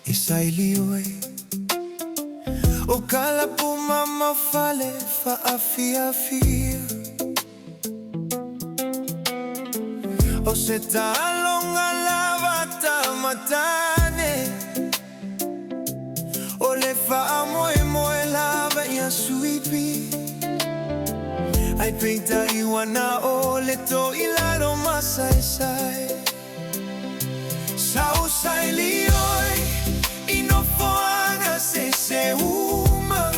Isailiwe okala puma mafale fa afia afia oseta alonga lavata matane ole fa amoy moy lava ya sweet bee I pinta iwana ole to ilaro masai sai sao sai lioi inofoanga se uma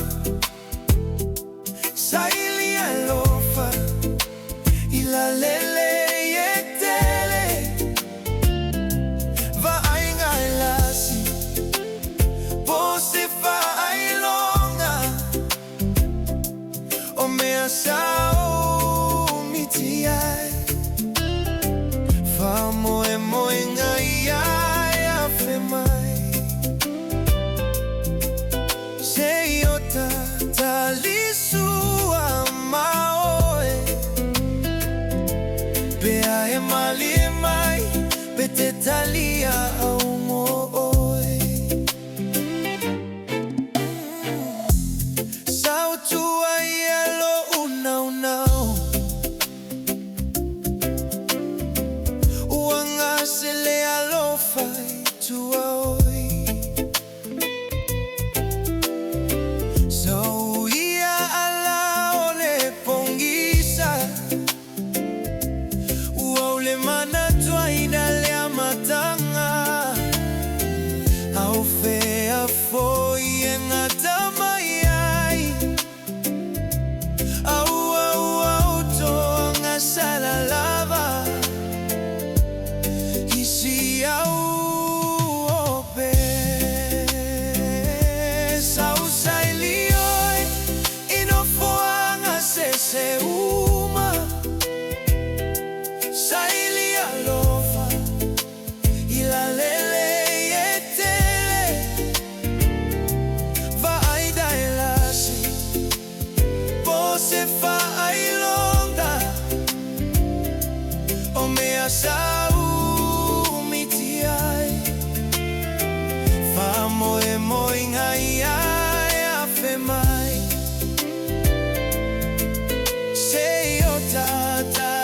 saili alofa ila lele yetele va ainga lasi pose fa ailonga o mea sao mitiai fa moe moe ngai afe mai Talisua maoe Afe Mai Bete talia au moe Sautua yalo unau nau Uanga sele alofai tua oi Mana twaina lea matanga au fea foi engata mai ai au tonga sala lava isi au ope sau sai lioi inofoanga se uma saili alofa ila lele yetele va aida elasi pose fa ailonga o mea sau mitiai fa moe moe ngai afe mai sei o tata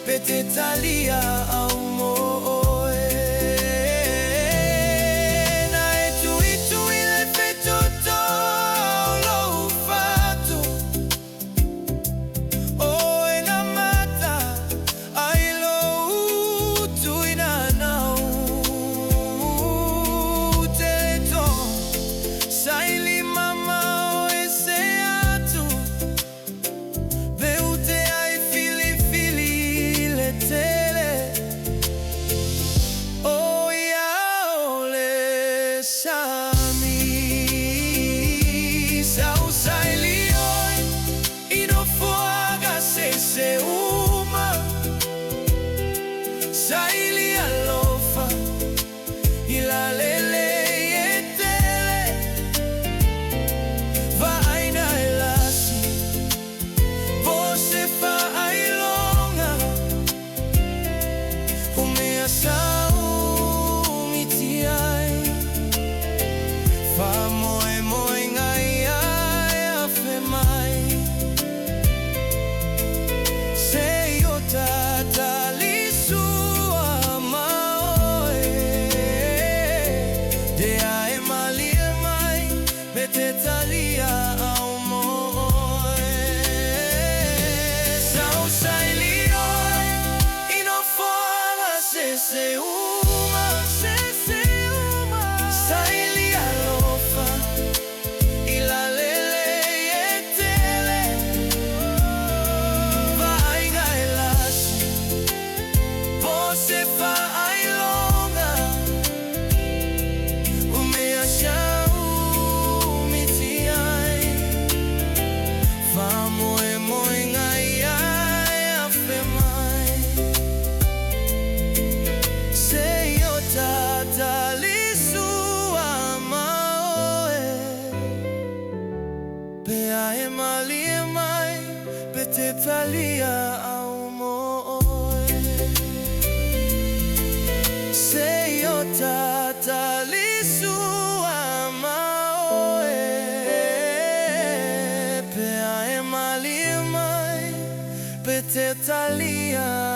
Bete talia au moe Na itu ile fetoto lo fato O na mata ai lo tu ina nau Teto saili mama o ese atu Beute ai fili tele oh ya ole sami sau sai lioi inofoanga se uma sai li alofa ila lele yetele va aina elasi você fa sao mitiai fa moe moe ngai afe mai sei o tata lisua maoe de ae mai bete talia au moe sao sai lioi inofoanga se uma saili alofa ila lele yetele va ainga elasi pose fa ailonga o mea shau miti Afe Mai, pete talia au moe. Se yo tata lisua maoe, pe Afe Mai, pete talia